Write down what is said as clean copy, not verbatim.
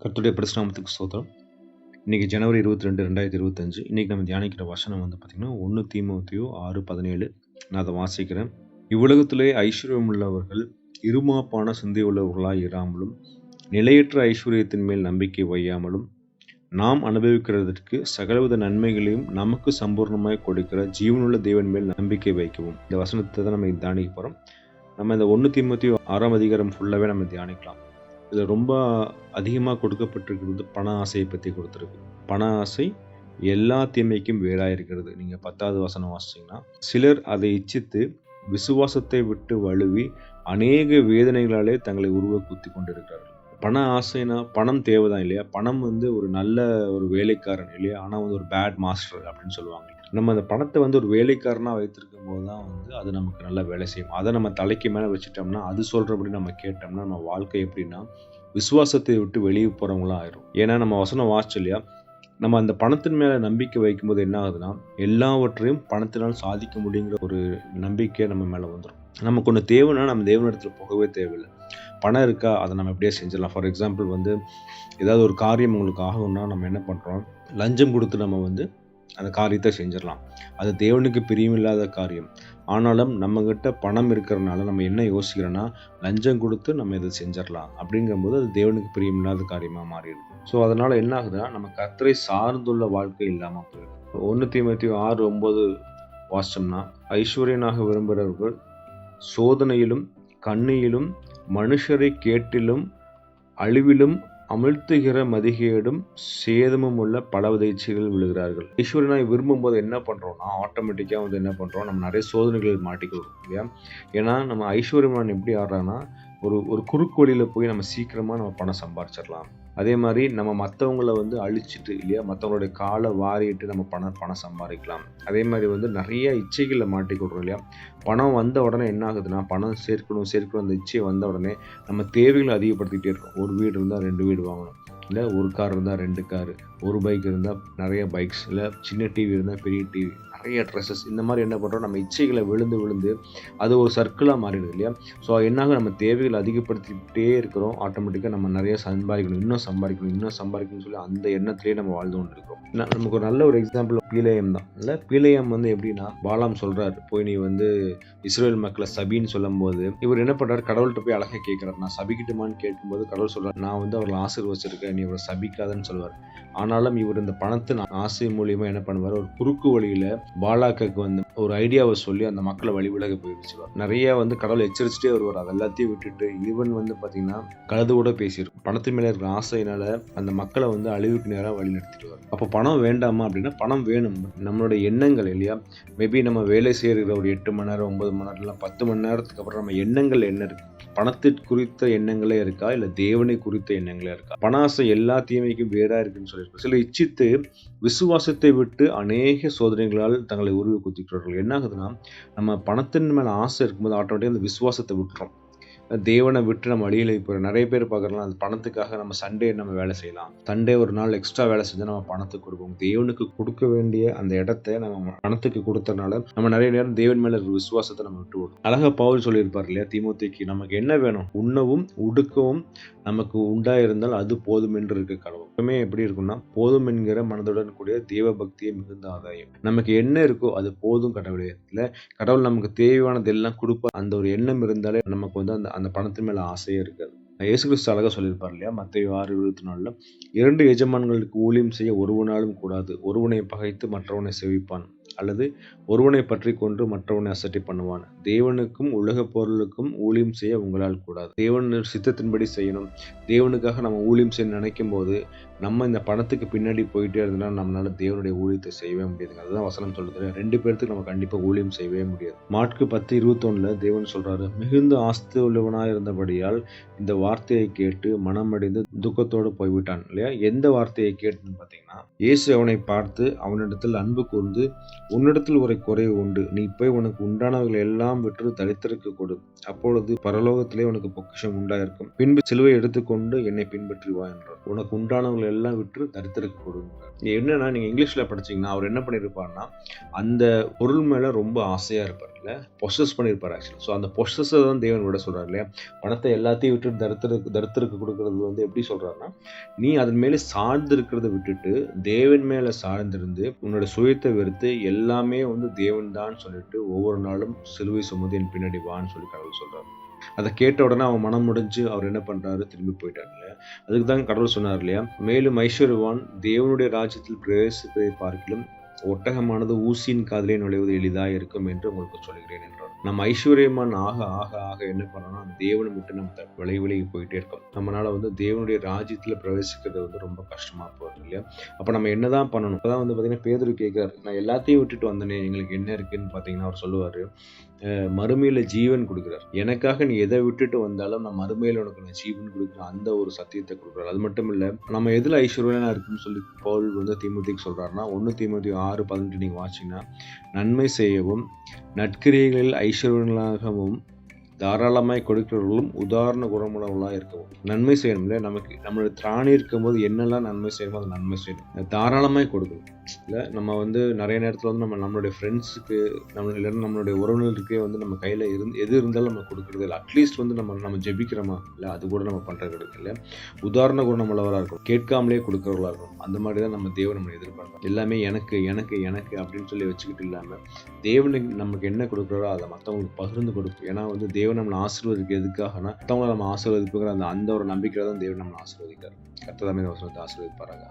கர்த்தருடைய பரிசுநாமத்துக்கு ஸ்தோத்திரம். இன்னைக்கு ஜனவரி 22, 2025. இன்னைக்கு நம்ம தியானிக்கிற வசனம் பார்த்தீங்கன்னா 1 தீமோத்தேயு 6:17. நான் அதை வாசிக்கிறேன். இவ்வுலகத்திலே ஐஸ்வர்யம் உள்ளவர்கள் இருமாப்பான சிந்தை உள்ளவர்களாய் இராமலும் நிலையற்ற ஐஸ்வர்யத்தின் மேல் நம்பிக்கை வையாமலும் நாம் அனுபவிக்கிறதற்கு சகலவித நன்மைகளையும் நமக்கு சம்பூர்ணமாய் கொடுக்கிற ஜீவனுள்ள தேவன் மேல் நம்பிக்கை வைக்கவும். இந்த வசனத்தை தான் நம்ம தியானிக்க போகிறோம். நம்ம இந்த 1 தீமோத்தேயு 6ஆம் அதிகாரம் ஃபுல்லாகவே நம்ம தியானிக்கலாம். இதில் ரொம்ப அதிகமாக கொடுக்கப்பட்டிருக்கிறது பண ஆசையை பற்றி கொடுத்துருக்கு. பண ஆசை எல்லா தீமைக்கும் வேறாக இருக்கிறது. நீங்கள் 10வது வசனம் வாசிச்சிங்கன்னா, சிலர் அதை இச்சித்து விசுவாசத்தை விட்டு வழுவி அநேக வேதனைகளாலே தங்களை உருவ குத்தி கொண்டிருக்கிறார்கள். பண ஆசைனா பணம் தேவைதான் இல்லையா? பணம் ஒரு நல்ல ஒரு வேலைக்காரன் இல்லையா? ஆனால் ஒரு பேட் மாஸ்டர் அப்படின்னு சொல்லுவாங்க. நம்ம அந்த பணத்தை ஒரு வேலைக்காரனாக வைத்திருக்கும் போது தான் அது நமக்கு நல்லா வேலை செய்யும். அதை நம்ம தலைக்கு மேலே வச்சுட்டோம்னா, அது சொல்கிறபடி நம்ம கேட்டோம்னா, நம்ம வாழ்க்கை எப்படின்னா விசுவாசத்தை விட்டு வெளியே போகிறவங்களாம் ஆயிரும். ஏன்னா நம்ம வசனம் வாசிச்சு இல்லையா, நம்ம அந்த பணத்தின் மேலே நம்பிக்கை வைக்கும்போது என்ன ஆகுதுன்னா, எல்லாவற்றையும் பணத்தினால் சாதிக்க முடியுங்கிற ஒரு நம்பிக்கை நம்ம மேலே வந்துடும். நமக்கு ஒன்று தேவைன்னா நம்ம தேவனிடத்தில் போகவே தேவையில்லை. பணம் இருக்கா, அதை நம்ம எப்படியே செஞ்சிடலாம். ஃபார் எக்ஸாம்பிள் ஏதாவது ஒரு காரியம் உங்களுக்கு ஆகும்னா நம்ம என்ன பண்ணுறோம், லஞ்சம் கொடுத்து நம்ம அந்த காரியத்தை செஞ்சிடலாம். அது தேவனுக்கு பிரியமில்லாத காரியம். ஆனாலும் நம்மகிட்ட பணம் இருக்கிறனால நம்ம என்ன யோசிக்கிறோன்னா, லஞ்சம் கொடுத்து நம்ம இதை செஞ்சிடலாம் அப்படிங்கும்போது அது தேவனுக்கு பிரியமில்லாத காரியமாக மாறிடுது. ஸோ அதனால் என்ன ஆகுதுன்னா, நம்ம கர்த்தரை சார்ந்துள்ள வாழ்க்கை இல்லாமல் போயிடும். 1 தீமோத்தேயு 6:9 வாசிச்சோம்னா, ஐஸ்வர்யனாக விரும்புகிறவர்கள் சோதனையிலும் கண்ணியிலும் மனுஷரை கேட்டிலும் அழிவிலும் அமிழ்த்துகிற மதிகேடும் சேதமும் உள்ள பல இச்சைகள் விழுகிறார்கள். ஐஸ்வர்யனாய் விரும்பும் போது என்ன பண்றோம்னா, ஆட்டோமேட்டிக்கா என்ன பண்றோம், நம்ம நிறைய சோதனைகள் மாட்டிக்கிறோம் இல்லையா? ஏன்னா நம்ம ஐஸ்வர்யமான் எப்படி ஆடுறான்னா, ஒரு குறுக்கு வழியில போய் நம்ம சீக்கிரமா நம்ம பணம் சம்பாரிச்சிடலாம். அதே மாதிரி நம்ம மற்றவங்கள அழிச்சிட்டு இல்லையா, மற்றவங்களுடைய காலை வாரிட்டு நம்ம பணம் சம்பாதிக்கலாம். அதே மாதிரி நிறைய இச்சைகளில் மாட்டிக்கிடுறோம் இல்லையா? பணம் வந்த உடனே என்ன ஆகுதுன்னா, பணம் சேர்க்கணும் அந்த இச்சை வந்த உடனே நம்ம தேவைகளை அதிகப்படுத்திக்கிட்டே இருக்கோம். ஒரு வீடு இருந்தால் 2 வீடு வாங்கணும், இல்லை ஒரு கார் இருந்தால் 2 காரு, ஒரு பைக் இருந்தால் நிறைய பைக்ஸ், இல்லை சின்ன டிவி இருந்தால் பெரிய டிவி, நிறைய ட்ரெஸ்ஸஸ், இந்த மாதிரி என்ன பண்ணுறோம், நம்ம இச்சைகளை விழுந்து அது ஒரு சர்க்கிளாக மாறிடுது இல்லையா? ஸோ என்னாக நம்ம தேவைகளை அதிகப்படுத்திக்கிட்டே இருக்கிறோம். ஆட்டோமேட்டிக்காக நம்ம நிறைய சம்பாதிக்கணும், இன்னும் சம்பாதிக்கணும்னு சொல்லி அந்த எண்ணத்திலேயே நம்ம வாழ்ந்து கொண்டு இருக்கோம். நமக்கு ஒரு நல்ல ஒரு எக்ஸாம்பிள் பீலேயம் தான். இல்லை பீலேயம் எப்படின்னா, பாலாம் சொல்கிறார், போய் நீ இஸ்ரேல் மக்களை சபின்னு சொல்லும் போது இவர் என்ன பண்ணுறாரு, கடவுள்கிட்ட போய் அழகாக கேட்குறாரு, நான் சபிக்கிட்டுமான்னு கேட்கும்போது கடவுள் சொல்கிறார், நான் அவர்களை ஆசீர்வச்சிருக்கேன், நீ அவரை சபிக்காதன்னு சொல்லுவார். ஆனாலும் இவர் இந்த பணத்தின் ஆசை மூலியமா என்ன பண்ணுவார், ஒரு குறுக்கு வழியில பாலாக்கு ஒரு ஐடியாவை சொல்லி அந்த மக்களை வழிவிலக போயிடுச்சுவார். நிறைய கடவுள் எச்சரிச்சுட்டே வருவார். அது எல்லாத்தையும் விட்டுட்டு ஈவன் பாத்தீங்கன்னா கலந்து கூட பேசியிருக்கும். பணத்தின் மேல இருக்கிற ஆசையினால அந்த மக்களை அழிவுக்கு நேரம் வழி நடத்திடுவார். அப்போ பணம் வேண்டாமா அப்படின்னா, பணம் வேணும். நம்மளோட எண்ணங்கள் இல்லையா, மேபி நம்ம வேலை செய்யற ஒரு 8 மணி நேரம் 9 மணி நேரம் 10 மணி நேரத்துக்கு அப்புறம் நம்ம எண்ணங்கள் என்ன இருக்கு, பணத்திற்கு குறித்த எண்ணங்களே இருக்கா, இல்ல தேவனை குறித்த எண்ணங்களே இருக்கா? பண ஆசை எல்லா தீமைக்கும் வேறா இருக்குன்னு சொல்லியிருக்கோம். சில இச்சித்து விசுவாசத்தை விட்டு அநேக சோதனைகளால் தங்களை உருவி குத்திக்கிறார்கள். என்ன ஆகுதுன்னா, நம்ம பணத்தின் மேல ஆசை இருக்கும்போது ஆட்டோமேட்டிக்காக அந்த விசுவாசத்தை விட்டுறோம். தேவனை விட்டு நம்ம அழியலை போகிறோம். நிறைய பேர் பார்க்குறோம், அந்த பணத்துக்காக நம்ம சண்டே நம்ம வேலை செய்யலாம், சண்டே ஒரு நாள் எக்ஸ்ட்ரா வேலை செஞ்சால் நம்ம பணத்துக்கு கொடுப்போம். தேவனுக்கு கொடுக்க வேண்டிய அந்த இடத்த நம்ம பணத்துக்கு கொடுத்தனால நம்ம நிறைய நேரம் தேவன் மேல இருக்கிற விசுவாசத்தை நம்ம விட்டு விடுவோம். அழகா பவுல் சொல்லியிருப்பார் இல்லையா தீமோத்தேயுக்கு, நமக்கு என்ன வேணும், உண்ணவும் உடுக்கவும் நமக்கு உண்டாயிருந்தால் அது போதும் என்று இருக்க கடவுள். எப்பவுமே எப்படி இருக்கும்னா, போதும் என்கிற மனதுடன் கூடிய தேவ பக்தியை மிகுந்த ஆதாயம். நமக்கு என்ன இருக்கோ அது போதும் கடவுளே. இல்லை கடவுள் நமக்கு தேவையானது எல்லாம் கொடுப்பார். அந்த ஒரு எண்ணம் இருந்தாலே நமக்கு அந்த பணத்தின் மேல ஆசையே இருக்காது. இயேசு கிறிஸ்து அழகா சொல்லியிருப்பார் இல்லையா, மத்தேயு 6:24, 2 எஜமான்களுக்கு ஊழியம் செய்ய ஒருவனாலும் கூடாது. ஒருவனை பகைத்து மற்றவனை செவிப்பான், அல்லது ஒருவனை பற்றி கொண்டு மற்றவனை அசட்டை பண்ணுவான். தேவனுக்கும் உலக பொருளுக்கும் ஊழியம் செய்ய உங்களால் கூடாது. தேவன் சித்தத்தின்படி செய்யணும். தேவனுக்காக நம்ம ஊழியம் செய்ய நினைக்கும் போது நம்ம இந்த பணத்துக்கு பின்னாடி போயிட்டே இருந்தோம்னா நம்மளால தேவனுடைய ஊழியத்தை செய்யவே முடியாதுங்க. அதுதான் வசனம் சொல்லுது, 2 பேருக்கு நம்ம கண்டிப்பா ஊழியம் செய்யவே முடியாது. மாற்கு 10:21 தேவன் சொல்றாரு, மிகுந்த ஆஸ்தி உள்ளவனாய் இருந்தபடியால் இந்த வார்த்தையை கேட்டு மனமடைந்து துக்கத்தோடு போய்விட்டான். இல்லையா? எந்த வார்த்தையை கேட்டுன்னு பார்த்தீங்கன்னா, இயேசு அவனை பார்த்து அவனிடத்தில் அன்பு கூர்ந்து உன்னிடத்தில் ஒரு குறைவு உண்டு. நீ போய் உனக்கு உண்டானவர்கள் எல்லாம் விற்று தரித்திரருக்கு கொடு. அப்பொழுது பரலோகத்திலே உனக்கு பொக்கிஷம் உண்டாயிருக்கும். பின்பு சிலுவை எடுத்துக்கொண்டு என்னை பின்பற்றி வா என்றார். உனக்கு உண்டானவர்கள் எல்லாம் விற்று தரித்திரருக்கு கொடுன்றார். என்னன்னா, நீங்க இங்கிலீஷ்ல படிச்சீங்கன்னா அவர் என்ன பண்ணியிருப்பார்னா, அந்த பொருள் மேல ரொம்ப ஆசையா இருப்பார் இல்ல, பொசஸ் பண்ணியிருப்பார் ஆக்சுவலி. ஸோ அந்த பொசஸை தான் தேவன் விட சொல்றாரு இல்லையா. பணத்தை எல்லாத்தையும் விட்டு தரித்திரருக்கு கொடுக்கறது வந்து எப்படி சொல்றாருன்னா, நீ அதன் மேலே சார்ந்து இருக்கிறத விட்டுட்டு தேவன் மேல சார்ந்திருந்து உன்னோட சுயத்தை வெறுத்து எல்லாமே வந்து தேவன் தான் சொல்லிட்டு ஒவ்வொரு நாளும் சிலுவை சுமந்து என் பின்னாடி வான்னு சொல்லி கடவுள் சொல்றாரு. அதை கேட்ட உடனே அவன் மனம் முடிஞ்சு அவர் என்ன பண்றாரு, திரும்பி போயிட்டார் இல்லையா. அதுக்கு தான் கடவுள் சொன்னார் இல்லையா, மேலும் ஐஸ்வர்யவான் தேவனுடைய ராஜ்யத்தில் பிரவேசிப்பதை பார்க்கிலும் ஒட்டகமானது ஊசியின் காதிலே நுழைவது எளிதாக இருக்கும் என்று உங்களுக்கு சொல்கிறேன் என்றார். நம்ம ஐஸ்வர்யமான் ஆக ஆக ஆக என்ன பண்ணோம்னா தேவனை விட்டு நம்ம விலகி போயிட்டே இருக்கோம். நம்மளால வந்து தேவனுடைய ராஜ்யத்துல பிரவேசிக்கிறது வந்து ரொம்ப கஷ்டமா போகுது இல்லையா. அப்ப நம்ம என்னதான் பண்ணணும்? அப்பதான் வந்து பாத்தீங்கன்னா பேதுரு கேட்கிறாரு, நான் எல்லாத்தையும் விட்டுட்டு வந்தனே, எங்களுக்கு என்ன இருக்குன்னு பாத்தீங்கன்னா அவர் சொல்லுவாரு, மறுமையில ஜீவன் கொடுக்குறார். எனக்காக நீ எதை விட்டுட்டு வந்தாலும் நான் மறுமையில உனக்கு நான் ஜீவன் கொடுக்குறேன், அந்த ஒரு சத்தியத்தை கொடுக்குறாரு. அது மட்டும் இல்ல, நம்ம எதுல ஐஸ்வர்யனா இருக்குன்னு சொல்லி பவுல் வந்து தீமோத்தேயுக்கு சொல்றாருன்னா, 1 தீமோத்தேயு 6:18 நீங்க வாசிங்கன்னா, நன்மை செய்யவும் நற்கிரியைகளில் ஐஸ்வர்யங்களாகவும் தாராளமாய் கொடுக்கிறவர்களும் உதாரண குணமுள்ளவர்களாக இருக்கவும். நன்மை செய்யணும்ல, நமக்கு நம்மளுடைய திராணி இருக்கும்போது என்னெல்லாம் நன்மை செய்யணுமோ அதை நன்மை செய்யணும், தாராளமாய் கொடுக்கணும். இல்லை நம்ம வந்து நிறைய நேரத்தில் வந்து நம்மளுடைய ஃப்ரெண்ட்ஸுக்கு இல்லைன்னா நம்மளுடைய உறவினர்களுக்கே வந்து நம்ம கையில் எது இருந்தாலும் நம்ம கொடுக்குறது இல்லை. அட்லீஸ்ட் வந்து நம்ம ஜெபிக்கிறோமா இல்லை, அது கூட நம்ம பண்ணுறது கிடையாது இல்லை. உதாரண குணமுள்ளவராக இருக்கும், கேட்காமலே கொடுக்குறவர்களாக இருக்கும். அந்த மாதிரி தான் நம்ம தேவன் நம்ம எதிர்பார்க்கணும். எல்லாமே எனக்கு எனக்கு எனக்கு அப்படின்னு சொல்லி வச்சுக்கிட்டு இல்லாமல் தேவனுக்கு நமக்கு என்ன கொடுக்குறோ அதை மற்றவங்களுக்கு பகிர்ந்து கொடுக்கும். ஏன்னா வந்து தேவன் நம்மளை ஆசீர்வதிக்க எதுக்காகனா, மற்றவங்களை நம்ம ஆசீர்வதிப்புங்கிற அந்த ஒரு நம்பிக்கையில தான் தேவன் நம்மளை ஆசீர்வதிக்கிறார். கர்த்தர் தாமே இந்த வசனத்தை ஆசீர்வதிப்பாராக.